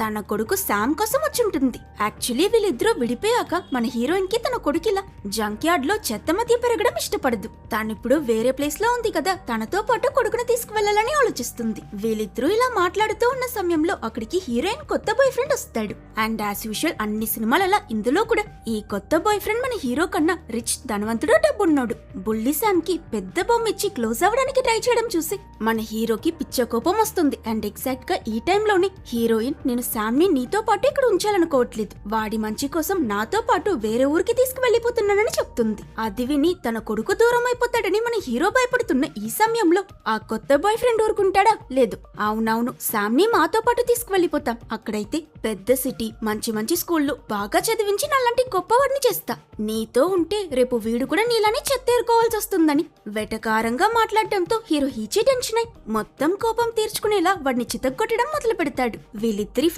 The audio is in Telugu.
తన కొడుకు శామ్ కోసం వచ్చుంటుంది. యాక్చువల్లీ వీళ్ళిద్దరూ విడిపోయాక మన హీరోయిన్ కి తన కొడుకిలా జంక్ యార్డ్ లో చెత్త మధ్య పెరగడం ఇష్టపడదు. తానిప్పుడు వేరే ప్లేస్ లో ఉంది కదా, తనతో పాటు కొడుకుని తీసుకువెళ్లాలని ఆలోచిస్తుంది. వీళ్ళిద్దరూ ఇలా మాట్లాడుతూ ఉన్న సమయంలో అక్కడికి హీరోయిన్ కొత్త బాయ్ ఫ్రెండ్ వస్తాడు. అండ్ యాజ్ యూజువల్ అన్ని సినిమాలలా ఇందులో కూడా ఈ కొత్త బాయ్ ఫ్రెండ్ మన హీరో కన్నా రిచ్, ధనవంతుడు, డబ్బున్నాడు. బుల్లి శామ్ కి పెద్ద బొమ్మ ఇచ్చి క్లోజ్ అవ్వడానికి ట్రై చేయడం చూసి మన హీరోకి పిచ్చ కోపం వస్తుంది. అండ్ ఎగ్జాక్ట్ గా ఈ టైంలోనే హీరోయిన్, నేను శామ్ ని నీతో పాటు ఇక్కడ ఉంచాలనుకోవట్లేదు, వాడి మంచి కోసం నాతో పాటు వేరే ఊరికి తీసుకువెళ్లిపోతున్నానని చెప్తుంది. అది విని తన కొడుకు దూరం అయిపోతాడని మన హీరో భయపడుతున్న ఈ సమయంలో ఆ కొత్త బాయ్ ఫ్రెండ్ ఊరుకుంటాడా? లేదు, అవునవును, శామ్ ని మాతో పాటు తీసుకువెళ్లిపోతాం, అక్కడైతే పెద్ద సిటీ, మంచి మంచి స్కూల్లో బాగా చదివించి నాలాంటి గొప్పవాడిని చేస్తా, నీతో ఉంటే రేపు వీడు కూడా నీలానే చెత్తేరుకోవాల్సి వస్తుందని వెటకారంగా మాట్లాడటంతో హీరో హీచే టెన్షన్ అయి మొత్తం కోపం తీర్చుకునేలా వాడిని చితగ్గొట్టడం మొదలు పెడతాడు. వీళ్ళిద్దరి